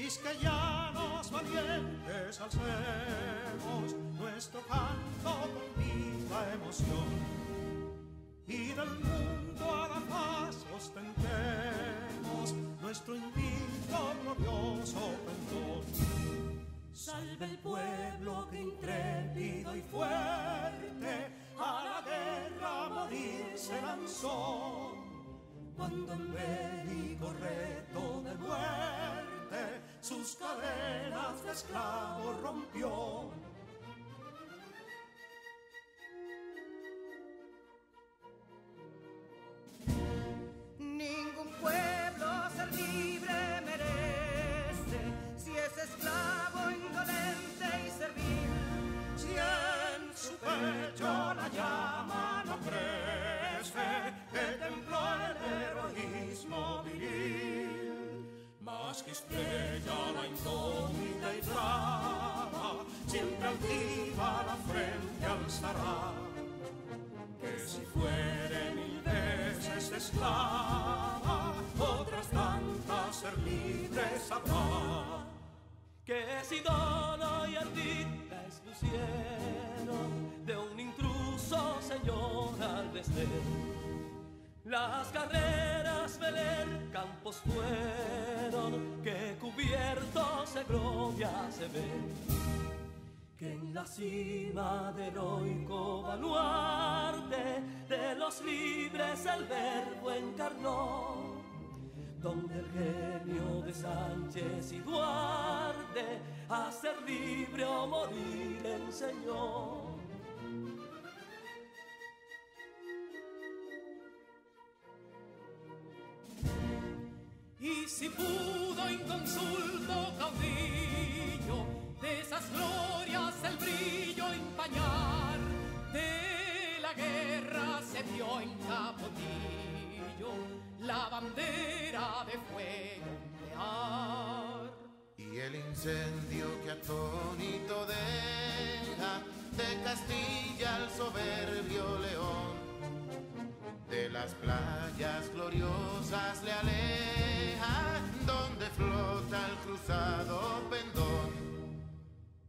quisqueyanos valientes alcemos nuestro canto con viva emoción, y del mundo a la paz ostentemos nuestro invicto glorioso pendón. Salve el pueblo que intrépido y fuerte a la guerra a morir se lanzó, cuando en bélico reto de muerte sus cadenas de esclavo rompió. Ningún pueblo ser libre merece si es esclavo, indolente y servil. Si en su pecho la llama no crece, que templó el heroísmo viril, más que estrella la indómita y flama, siempre altiva la frente alzará, que si fuere mil veces esclava, otras tantas ser libres habrá. Que si Dono y Ardid la expusieron de un intruso señor al desdén, las carreras Belén campos fueron que cubiertos de gloria se ven, que en la cima del heroico baluarte de los libres el verbo encarnó, donde el genio de Sánchez y Duarte a ser libre o morir enseñó. Y si pudo inconsulto caudillo de esas glorias el brillo empañar, de la guerra se vio en Capotillo la bandera de fuego ondear. Y el incendio que atónito deja de Castilla al soberbio león, de las playas gloriosas le aleja, donde flota el cruzado pendón.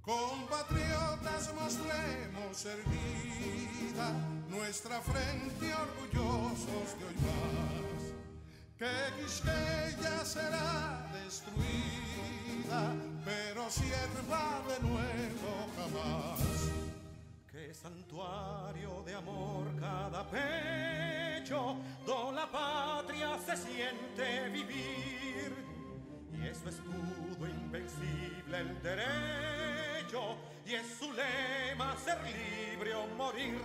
Compatriotas, mostremos erguida nuestra frente orgullosos de hoy más, que Quisqueya será destruida, pero sierva de nuevo jamás. Que santuario de amor cada pecho, donde la patria se siente vivir, y es su escudo invencible el derecho, y es su lema ser libre o morir.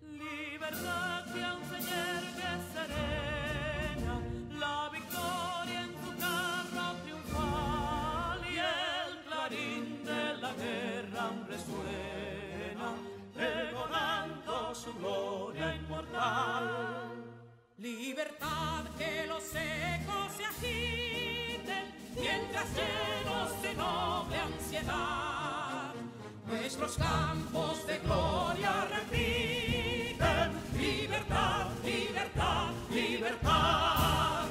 Libertad que aún se yergue serena, la victoria en su carro triunfal, y el clarín de la guerra aún resuena, pregonando su gloria inmortal. Libertad, que los ecos se agiten mientras llenos de noble ansiedad nuestros campos de gloria repiten. Libertad, libertad, libertad.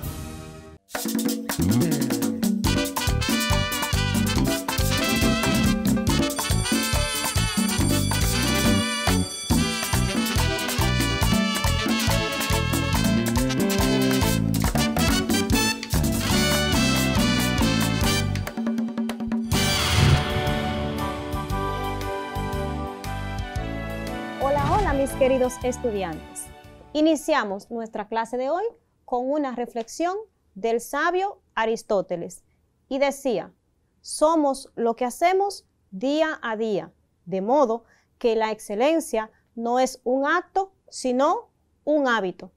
Mis queridos estudiantes, iniciamos nuestra clase de hoy con una reflexión del sabio Aristóteles y decía: somos lo que hacemos día a día, de modo que la excelencia no es un acto, sino un hábito.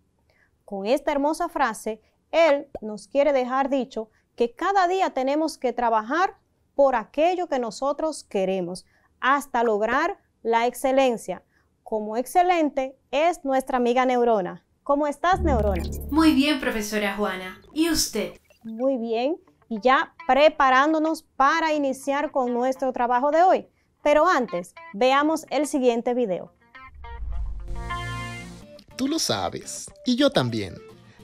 Con esta hermosa frase, él nos quiere dejar dicho que cada día tenemos que trabajar por aquello que nosotros queremos, hasta lograr la excelencia. Como excelente es nuestra amiga Neurona. ¿Cómo estás, Neurona? Muy bien, profesora Juana. ¿Y usted? Muy bien, y ya preparándonos para iniciar con nuestro trabajo de hoy. Pero antes, veamos el siguiente video. Tú lo sabes, y yo también.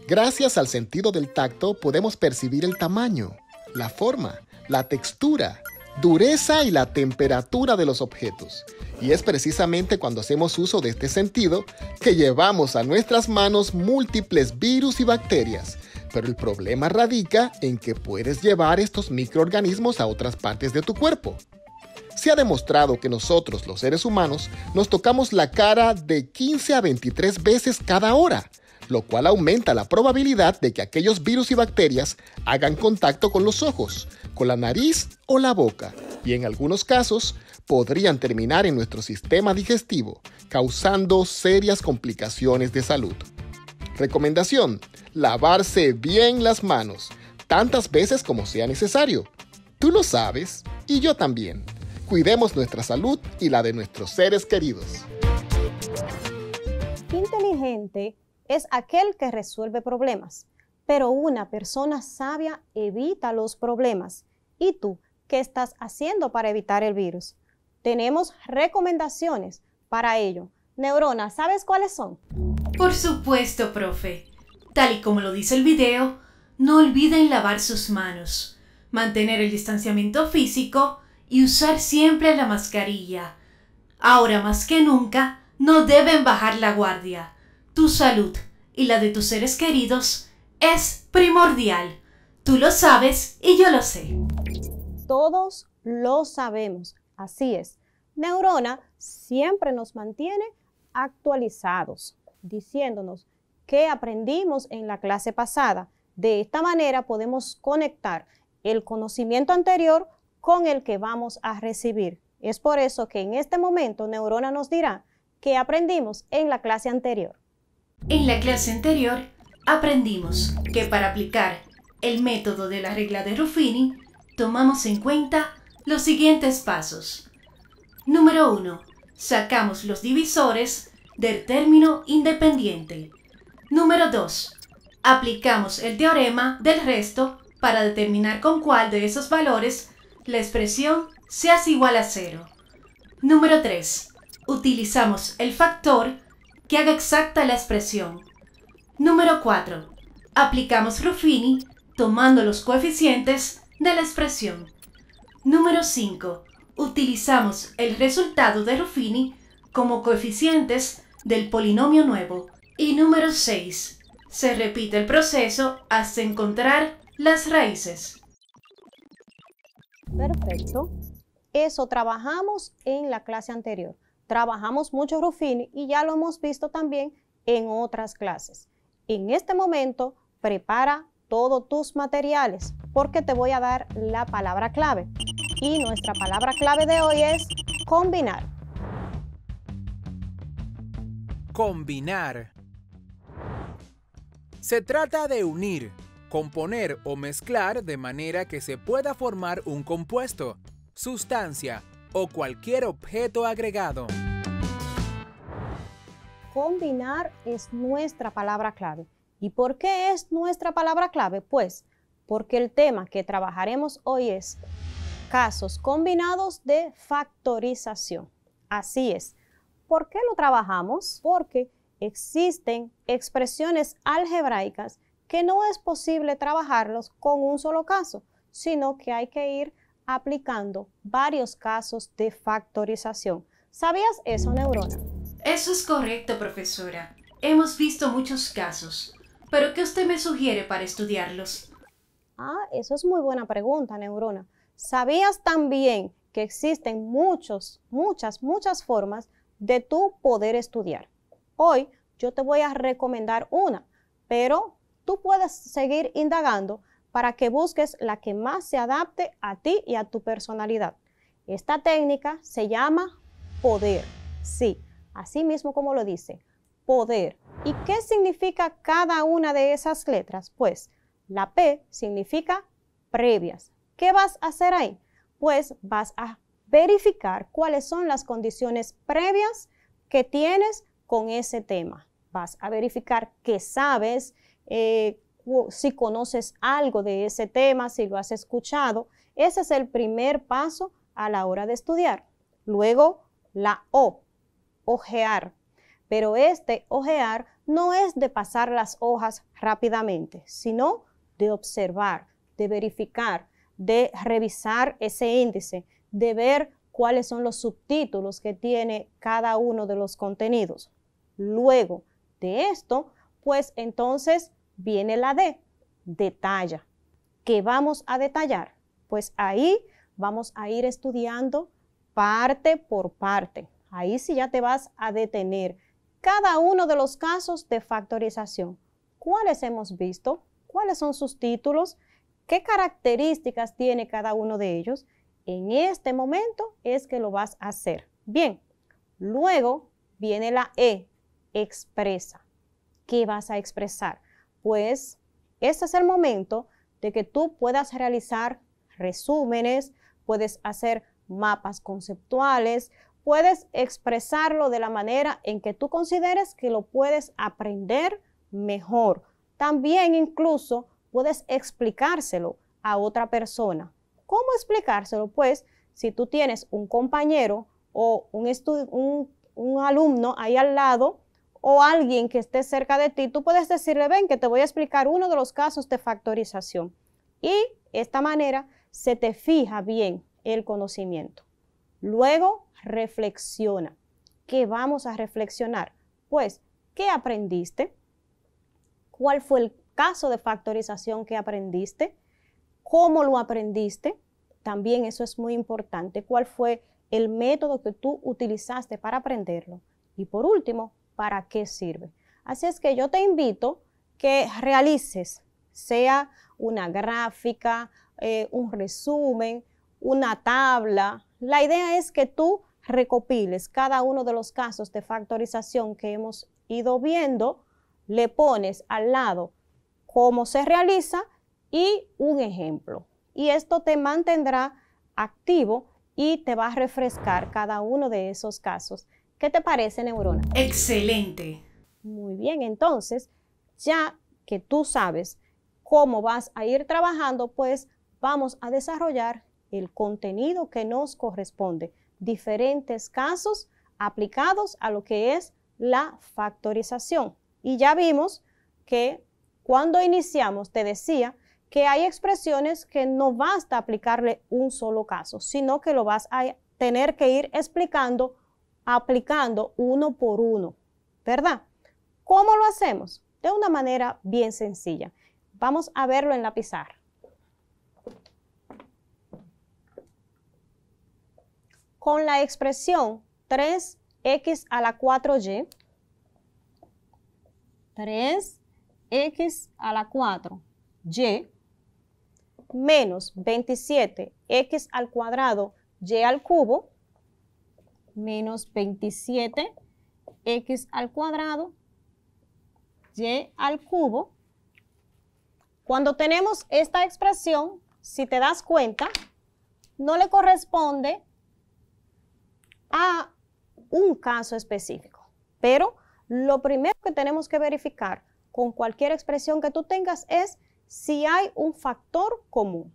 Gracias al sentido del tacto podemos percibir el tamaño, la forma, la textura, dureza y la temperatura de los objetos. Y es precisamente cuando hacemos uso de este sentido que llevamos a nuestras manos múltiples virus y bacterias. Pero el problema radica en que puedes llevar estos microorganismos a otras partes de tu cuerpo. Se ha demostrado que nosotros, los seres humanos, nos tocamos la cara de 15 a 23 veces cada hora, lo cual aumenta la probabilidad de que aquellos virus y bacterias hagan contacto con los ojos, con la nariz o la boca, y en algunos casos podrían terminar en nuestro sistema digestivo, causando serias complicaciones de salud. Recomendación: lavarse bien las manos, tantas veces como sea necesario. Tú lo sabes, y yo también. Cuidemos nuestra salud y la de nuestros seres queridos. Inteligente es aquel que resuelve problemas, pero una persona sabia evita los problemas. ¿Y tú qué estás haciendo para evitar el virus? Tenemos recomendaciones para ello. Neurona, ¿sabes cuáles son? Por supuesto, profe. Tal y como lo dice el video, no olviden lavar sus manos, mantener el distanciamiento físico y usar siempre la mascarilla. Ahora más que nunca, no deben bajar la guardia. Tu salud y la de tus seres queridos es primordial. Tú lo sabes y yo lo sé. Todos lo sabemos, así es. Neurona siempre nos mantiene actualizados, diciéndonos qué aprendimos en la clase pasada. De esta manera podemos conectar el conocimiento anterior con el que vamos a recibir. Es por eso que en este momento Neurona nos dirá qué aprendimos en la clase anterior. En la clase anterior aprendimos que para aplicar el método de la regla de Ruffini tomamos en cuenta los siguientes pasos. Número 1. Sacamos los divisores del término independiente. Número 2. Aplicamos el teorema del resto para determinar con cuál de esos valores la expresión se hace igual a 0. Número 3. Utilizamos el factor que haga exacta la expresión. Número 4. Aplicamos Ruffini tomando los coeficientes de la expresión. Número 5. Utilizamos el resultado de Ruffini como coeficientes del polinomio nuevo. Y número 6. Se repite el proceso hasta encontrar las raíces. Perfecto. Eso trabajamos en la clase anterior. Trabajamos mucho Ruffini y ya lo hemos visto también en otras clases. En este momento, prepara todos tus materiales porque te voy a dar la palabra clave. Y nuestra palabra clave de hoy es combinar. Combinar. Se trata de unir, componer o mezclar de manera que se pueda formar un compuesto, sustancia o cualquier objeto agregado. Combinar es nuestra palabra clave. ¿Y por qué es nuestra palabra clave? Pues porque el tema que trabajaremos hoy es casos combinados de factorización. Así es. ¿Por qué lo trabajamos? Porque existen expresiones algebraicas que no es posible trabajarlos con un solo caso, sino que hay que ir aplicando varios casos de factorización. ¿Sabías eso, Neurona? Eso es correcto, profesora. Hemos visto muchos casos. ¿Pero qué usted me sugiere para estudiarlos? Eso es muy buena pregunta, Neurona. ¿Sabías también que existen muchas formas de tú poder estudiar? Hoy yo te voy a recomendar una, pero tú puedes seguir indagando para que busques la que más se adapte a ti y a tu personalidad. Esta técnica se llama poder. Sí, así mismo como lo dice, poder. ¿Y qué significa cada una de esas letras? Pues la P significa previas. ¿Qué vas a hacer ahí? Pues vas a verificar cuáles son las condiciones previas que tienes con ese tema. Vas a verificar que sabes, si conoces algo de ese tema, si lo has escuchado. Ese es el primer paso a la hora de estudiar. Luego, la O, ojear. Pero este ojear no es de pasar las hojas rápidamente, sino de observar, de verificar, de revisar ese índice, de ver cuáles son los subtítulos que tiene cada uno de los contenidos. Luego de esto, pues entonces viene la D, detalla. ¿Qué vamos a detallar? Pues ahí vamos a ir estudiando parte por parte. Ahí sí ya te vas a detener cada uno de los casos de factorización. ¿Cuáles hemos visto? ¿Cuáles son sus títulos? ¿Qué características tiene cada uno de ellos? En este momento es que lo vas a hacer. Bien, luego viene la E, expresa. ¿Qué vas a expresar? Pues este es el momento de que tú puedas realizar resúmenes, puedes hacer mapas conceptuales, puedes expresarlo de la manera en que tú consideres que lo puedes aprender mejor. También incluso puedes explicárselo a otra persona. ¿Cómo explicárselo? Pues si tú tienes un compañero o un alumno ahí al lado o alguien que esté cerca de ti, tú puedes decirle, ven que te voy a explicar uno de los casos de factorización. Y de esta manera se te fija bien el conocimiento. Luego reflexiona. ¿Qué vamos a reflexionar? Pues, ¿qué aprendiste? ¿Cuál fue el caso de factorización que aprendiste? ¿Cómo lo aprendiste? También eso es muy importante. ¿Cuál fue el método que tú utilizaste para aprenderlo? Y por último, ¿para qué sirve? Así es que yo te invito que realices, sea una gráfica, un resumen, una tabla. La idea es que tú recopiles cada uno de los casos de factorización que hemos ido viendo, le pones al lado cómo se realiza y un ejemplo. Y esto te mantendrá activo y te va a refrescar cada uno de esos casos. ¿Qué te parece, Neurona? Excelente. Muy bien, entonces, ya que tú sabes cómo vas a ir trabajando, pues vamos a desarrollar el contenido que nos corresponde. Diferentes casos aplicados a lo que es la factorización. Y ya vimos que cuando iniciamos te decía que hay expresiones que no basta aplicarle un solo caso, sino que lo vas a tener que ir explicando, aplicando uno por uno, ¿verdad? ¿Cómo lo hacemos? De una manera bien sencilla. Vamos a verlo en la pizarra. Con la expresión 3x a la 4y, 3x a la 4y menos 27x al cuadrado y al cubo menos 27x al cuadrado y al cubo. Cuando tenemos esta expresión, si te das cuenta, no le corresponde a un caso específico. Pero lo primero que tenemos que verificar con cualquier expresión que tú tengas es si hay un factor común.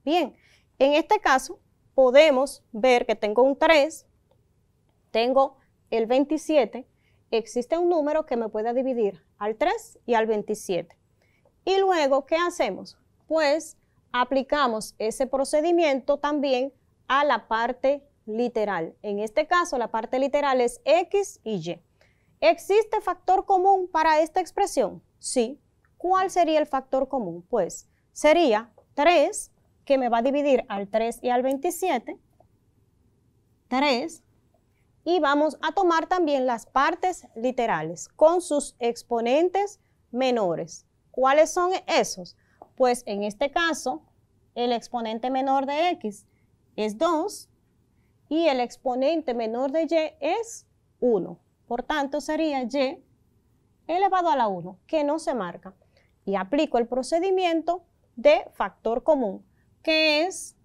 Bien, en este caso podemos ver que tengo un 3, tengo el 27, existe un número que me pueda dividir al 3 y al 27. Y luego, ¿qué hacemos? Pues aplicamos ese procedimiento también a la parte literal. En este caso, la parte literal es X y Y. ¿Existe factor común para esta expresión? Sí. ¿Cuál sería el factor común? Pues sería 3, que me va a dividir al 3 y al 27. 3. Y vamos a tomar también las partes literales con sus exponentes menores. ¿Cuáles son esos? Pues en este caso, el exponente menor de X es 2 y el exponente menor de Y es 1. Por tanto, sería Y elevado a la 1, que no se marca. Y aplico el procedimiento de factor común, que es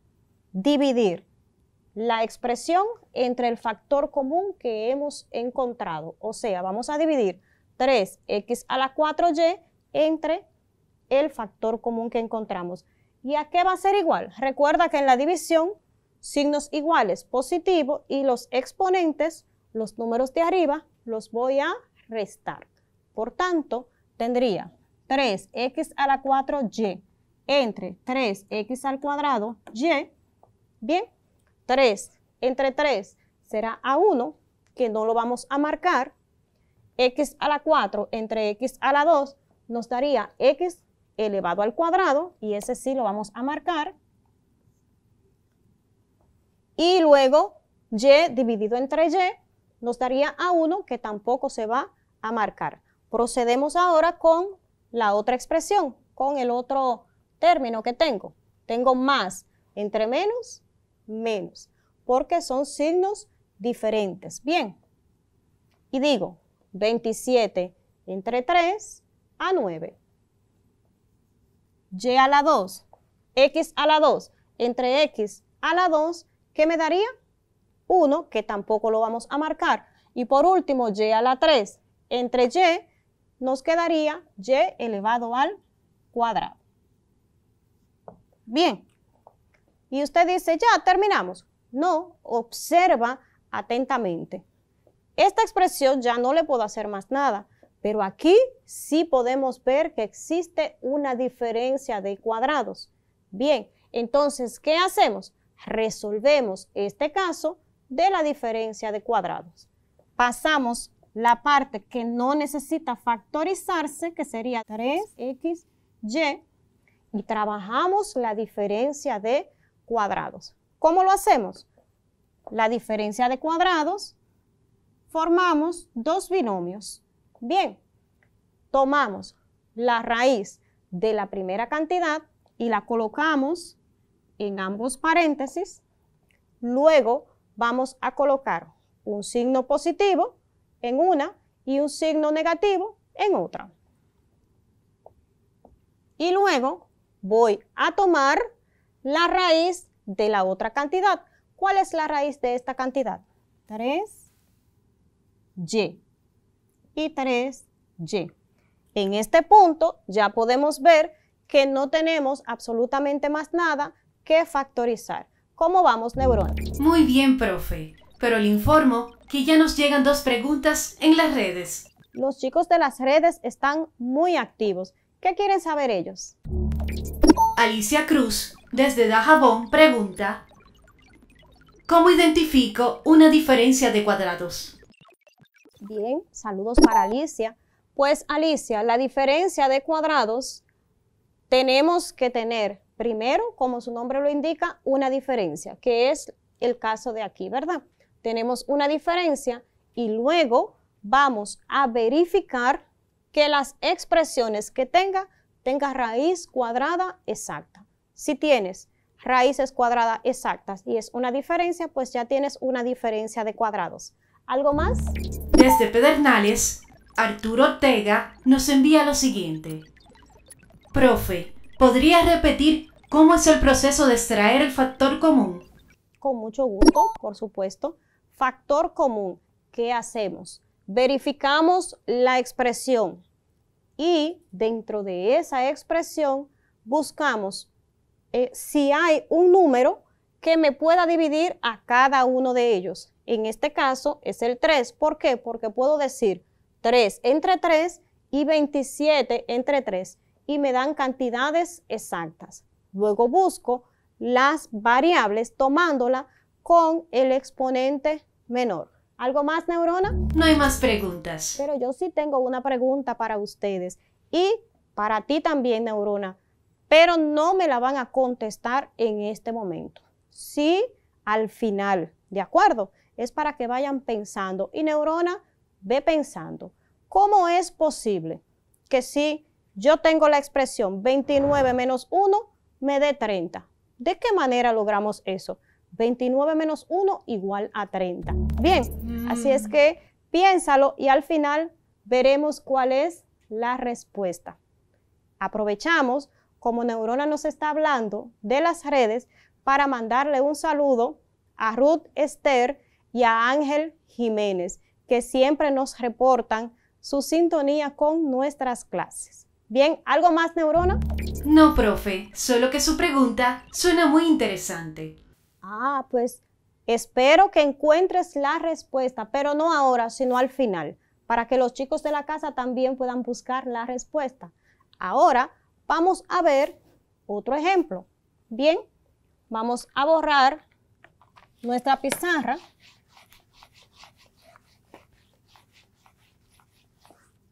dividir la expresión entre el factor común que hemos encontrado. O sea, vamos a dividir 3x a la 4y entre el factor común que encontramos. ¿Y a qué va a ser igual? Recuerda que en la división, signos iguales positivo y los exponentes, los números de arriba, los voy a restar. Por tanto, tendría 3x a la 4y entre 3x al cuadrado y, bien, 3 entre 3 será a 1, que no lo vamos a marcar. X a la 4 entre x a la 2 nos daría x elevado al cuadrado, y ese sí lo vamos a marcar. Y luego y dividido entre y nos daría a 1, que tampoco se va a marcar. Procedemos ahora con la otra expresión, con el otro término que tengo. Tengo más entre menos, menos, porque son signos diferentes. Bien, y digo 27 entre 3 a 9. Y a la 2, x a la 2 entre x a la 2, ¿qué me daría? 1, que tampoco lo vamos a marcar. Y por último, y a la 3 entre y, nos quedaría y elevado al cuadrado. Bien, y usted dice, ya terminamos. No, observa atentamente. Esta expresión ya no le puedo hacer más nada, pero aquí sí podemos ver que existe una diferencia de cuadrados. Bien, entonces, ¿qué hacemos? Resolvemos este caso de la diferencia de cuadrados. Pasamos la parte que no necesita factorizarse, que sería 3xy, y trabajamos la diferencia de cuadrados. ¿Cómo lo hacemos? La diferencia de cuadrados, formamos dos binomios. Bien, tomamos la raíz de la primera cantidad y la colocamos en ambos paréntesis. Luego vamos a colocar un signo positivo en una y un signo negativo en otra. Y luego voy a tomar la raíz de la otra cantidad. ¿Cuál es la raíz de esta cantidad? 3y y 3y. En este punto ya podemos ver que no tenemos absolutamente más nada que factorizar. ¿Cómo vamos, neurona? Muy bien, profe, pero le informo que ya nos llegan 2 preguntas en las redes. Los chicos de las redes están muy activos. ¿Qué quieren saber ellos? Alicia Cruz, desde Dajabón, pregunta: ¿cómo identifico una diferencia de cuadrados? Bien, saludos para Alicia. Pues Alicia, la diferencia de cuadrados tenemos que tener primero, como su nombre lo indica, una diferencia, que es el caso de aquí, ¿verdad? Tenemos una diferencia y luego vamos a verificar que las expresiones que tenga raíz cuadrada exacta. Si tienes raíces cuadradas exactas y es una diferencia, pues ya tienes una diferencia de cuadrados. ¿Algo más? Desde Pedernales, Arturo Ortega nos envía lo siguiente: profe, ¿podría repetir cómo es el proceso de extraer el factor común? Con mucho gusto, por supuesto. Factor común, ¿qué hacemos? Verificamos la expresión y dentro de esa expresión buscamos si hay un número que me pueda dividir a cada uno de ellos. En este caso es el 3. ¿Por qué? Porque puedo decir 3 entre 3 y 27 entre 3 y me dan cantidades exactas. Luego busco las variables tomándola con el exponente menor. ¿Algo más, neurona? No hay más preguntas. Pero yo sí tengo una pregunta para ustedes y para ti también, neurona, pero no me la van a contestar en este momento. Sí, al final, ¿de acuerdo? Es para que vayan pensando. Y neurona, ve pensando, ¿cómo es posible que si yo tengo la expresión 29 menos 1 me dé 30? ¿De qué manera logramos eso? 29 menos 1 igual a 30. Bien, así es que piénsalo y al final veremos cuál es la respuesta. Aprovechamos, como Neurona nos está hablando de las redes, para mandarle un saludo a Ruth Esther y a Ángel Jiménez, que siempre nos reportan su sintonía con nuestras clases. Bien, ¿algo más, Neurona? No, profe, solo que su pregunta suena muy interesante. Pues Espero que encuentres la respuesta, pero no ahora, sino al final, para que los chicos de la casa también puedan buscar la respuesta. Ahora vamos a ver otro ejemplo. Bien, vamos a borrar nuestra pizarra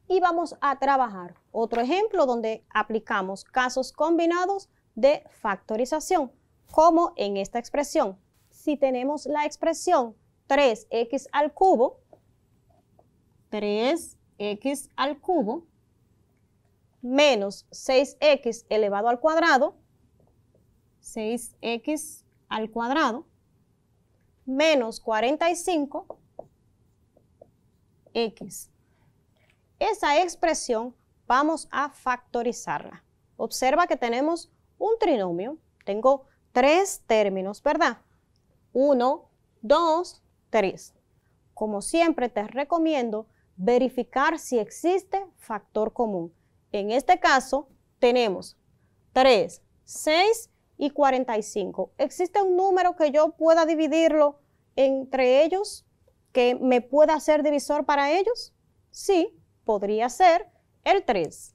y vamos a trabajar otro ejemplo donde aplicamos casos combinados de factorización, como en esta expresión. Si tenemos la expresión 3x al cubo, 3x al cubo, menos 6x elevado al cuadrado, 6x al cuadrado, menos 45x. Esa expresión vamos a factorizarla. Observa que tenemos un trinomio. Tengo 3 términos, ¿verdad? 1, 2, 3. Como siempre te recomiendo verificar si existe factor común. En este caso tenemos 3, 6 y 45. ¿Existe un número que yo pueda dividirlo entre ellos, que me pueda ser divisor para ellos? Sí, podría ser el 3.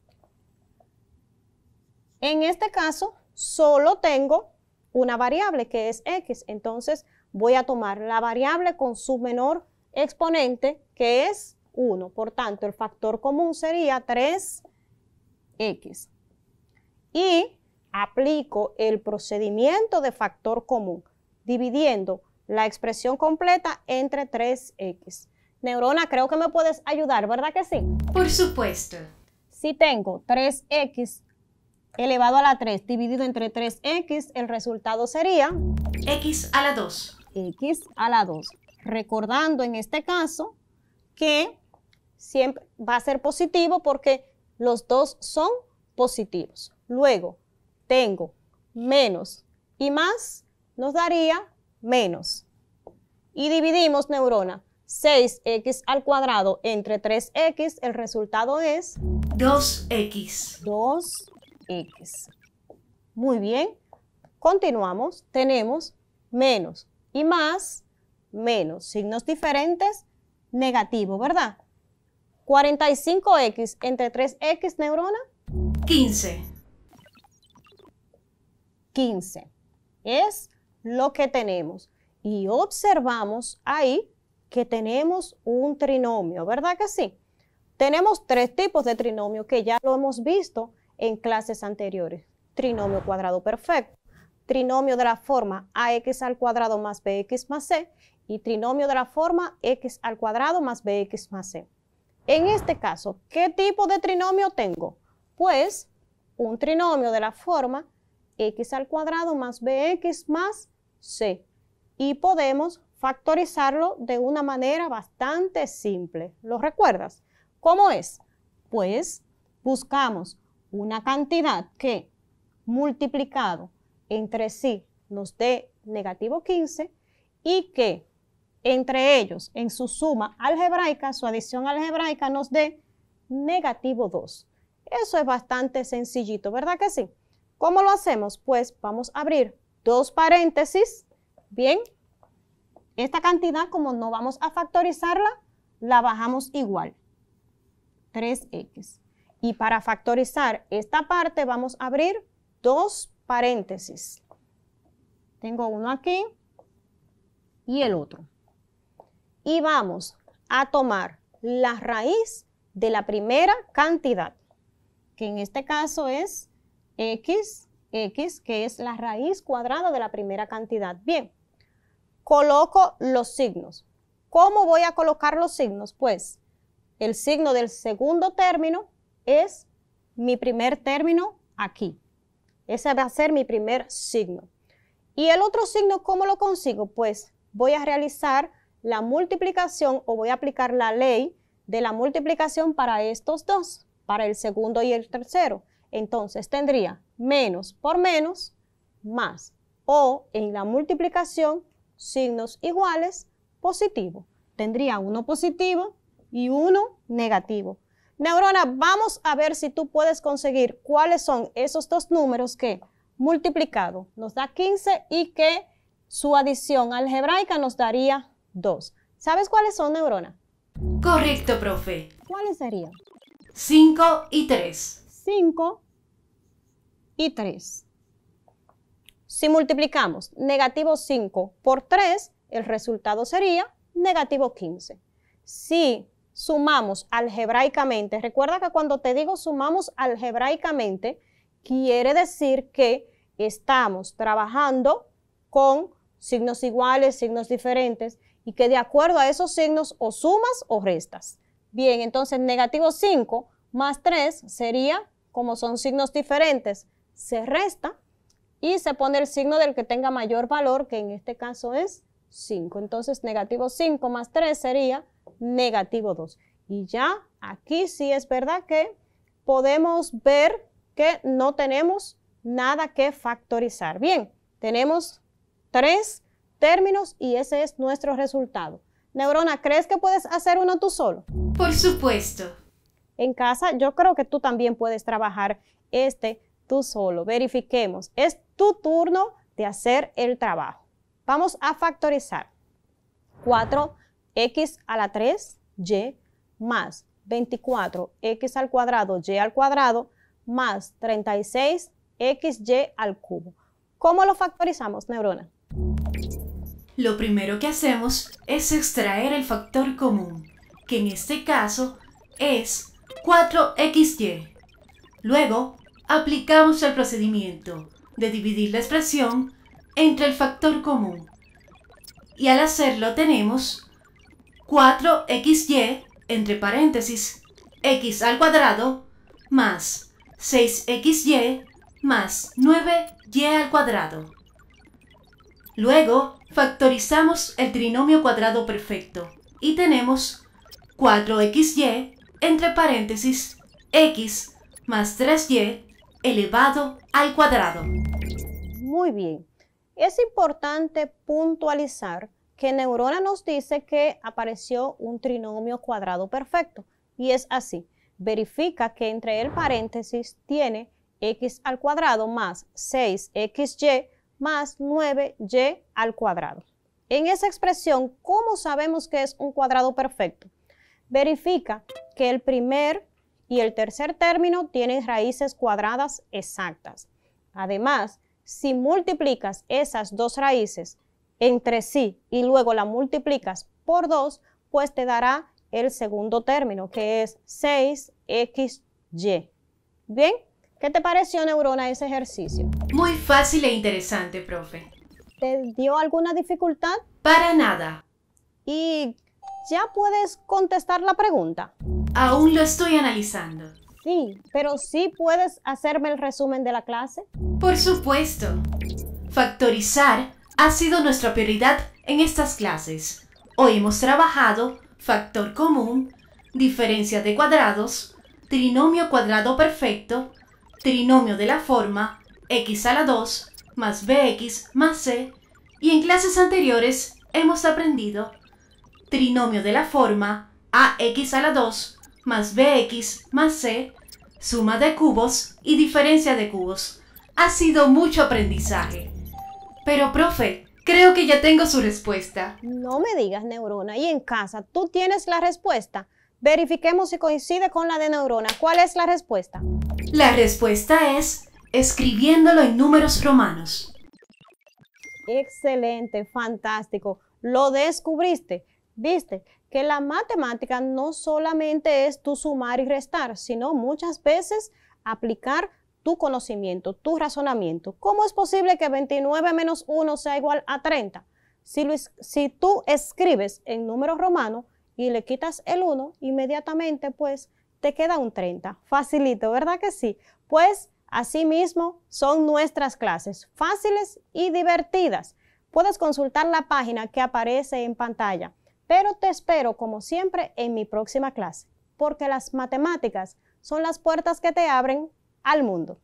En este caso solo tengo una variable que es x, entonces voy a tomar la variable con su menor exponente, que es 1. Por tanto, el factor común sería 3x. Y aplico el procedimiento de factor común, dividiendo la expresión completa entre 3x. Neurona, creo que me puedes ayudar, ¿verdad que sí? Por supuesto. Si tengo 3x elevado a la 3 dividido entre 3x, el resultado sería x a la 2. X a la 2. Recordando en este caso que siempre va a ser positivo porque los dos son positivos. Luego tengo menos y más nos daría menos. Y dividimos, neurona, 6x al cuadrado entre 3x, el resultado es 2x. 2x. Muy bien. Continuamos. Tenemos menos y más, menos. Signos diferentes, negativo, ¿verdad? 45x entre 3x, neurona. 15. 15. Es lo que tenemos. Y observamos ahí que tenemos un trinomio, ¿verdad que sí? Tenemos 3 tipos de trinomio que ya lo hemos visto en clases anteriores. Trinomio cuadrado perfecto, trinomio de la forma ax al cuadrado más bx más c y trinomio de la forma x al cuadrado más bx más c. En este caso, ¿qué tipo de trinomio tengo? Pues un trinomio de la forma x al cuadrado más bx más c. Y podemos factorizarlo de una manera bastante simple. ¿Lo recuerdas? ¿Cómo es? Pues buscamos una cantidad que multiplicado entre sí nos dé negativo 15 y que entre ellos en su suma algebraica, su adición algebraica nos dé negativo 2. Eso es bastante sencillito, ¿verdad que sí? ¿Cómo lo hacemos? Pues vamos a abrir 2 paréntesis. Bien, esta cantidad, como no vamos a factorizarla, la bajamos igual, 3x. Y para factorizar esta parte vamos a abrir 2 paréntesis. Tengo uno aquí y el otro. Y vamos a tomar la raíz de la primera cantidad, que en este caso es x, que es la raíz cuadrada de la primera cantidad. Bien, coloco los signos. ¿Cómo voy a colocar los signos? Pues el signo del segundo término es mi primer término aquí. Ese va a ser mi primer signo. Y el otro signo, ¿cómo lo consigo? Pues voy a realizar la multiplicación o voy a aplicar la ley de la multiplicación para estos dos, para el segundo y el tercero. Entonces tendría menos por menos, más. O en la multiplicación, signos iguales, positivo. Tendría uno positivo y uno negativo. Neurona, vamos a ver si tú puedes conseguir cuáles son esos dos números que multiplicado nos da 15 y que su adición algebraica nos daría 2. ¿Sabes cuáles son, Neurona? Correcto, profe. ¿Cuáles serían? 5 y 3. 5 y 3. Si multiplicamos negativo 5 por 3, el resultado sería negativo 15. Si sumamos algebraicamente, recuerda que cuando te digo sumamos algebraicamente, quiere decir que estamos trabajando con signos iguales, signos diferentes, y que de acuerdo a esos signos o sumas o restas. Bien, entonces negativo 5 más 3 sería, como son signos diferentes, se resta y se pone el signo del que tenga mayor valor, que en este caso es 5. Entonces negativo 5 más 3 sería negativo 2. Y ya aquí sí es verdad que podemos ver que no tenemos nada que factorizar. Bien, tenemos 3 términos y ese es nuestro resultado. Neurona, ¿crees que puedes hacer uno tú solo? Por supuesto. En casa yo creo que tú también puedes trabajar tú solo. Verifiquemos. Es tu turno de hacer el trabajo. Vamos a factorizar. 4x a la 3y más 24x al cuadrado y al cuadrado más 36xy al cubo. ¿Cómo lo factorizamos, Neurona? Lo primero que hacemos es extraer el factor común, que en este caso es 4xy. Luego, aplicamos el procedimiento de dividir la expresión entre el factor común. Y al hacerlo tenemos 4xy, entre paréntesis, x al cuadrado, más 6xy, más 9y al cuadrado. Luego, factorizamos el trinomio cuadrado perfecto y tenemos 4xy, entre paréntesis, x más 3y elevado al cuadrado. Muy bien. Es importante puntualizar que Neurona nos dice que apareció un trinomio cuadrado perfecto. Y es así. Verifica que entre el paréntesis tiene x al cuadrado más 6xy más 9y al cuadrado. En esa expresión, ¿cómo sabemos que es un cuadrado perfecto? Verifica que el primer y el tercer término tienen raíces cuadradas exactas. Además, si multiplicas esas dos raíces entre sí y luego la multiplicas por 2, pues te dará el segundo término, que es 6xy. ¿Bien? ¿Qué te pareció, Neurona, ese ejercicio? Muy fácil e interesante, profe. ¿Te dio alguna dificultad? Para nada. ¿Y ya puedes contestar la pregunta? Aún lo estoy analizando. Sí, pero sí puedes hacerme el resumen de la clase. Por supuesto. Factorizar ha sido nuestra prioridad en estas clases. Hoy hemos trabajado factor común, diferencia de cuadrados, trinomio cuadrado perfecto, trinomio de la forma x a la 2 más bx más c, y en clases anteriores hemos aprendido trinomio de la forma ax a la 2 más bx más c, suma de cubos y diferencia de cubos. Ha sido mucho aprendizaje. Pero, profe, creo que ya tengo su respuesta. No me digas, Neurona. ¿Y en casa tú tienes la respuesta? Verifiquemos si coincide con la de Neurona. ¿Cuál es la respuesta? La respuesta es escribiéndolo en números romanos. Excelente, fantástico. Lo descubriste. Viste que la matemática no solamente es tu sumar y restar, sino muchas veces aplicar tu conocimiento, tu razonamiento. ¿Cómo es posible que 29 menos 1 sea igual a 30? Si tú escribes en números romanos y le quitas el 1, inmediatamente pues te queda un 30. Facilito, ¿verdad que sí? Pues así mismo son nuestras clases, fáciles y divertidas. Puedes consultar la página que aparece en pantalla, pero te espero como siempre en mi próxima clase, porque las matemáticas son las puertas que te abren al mundo.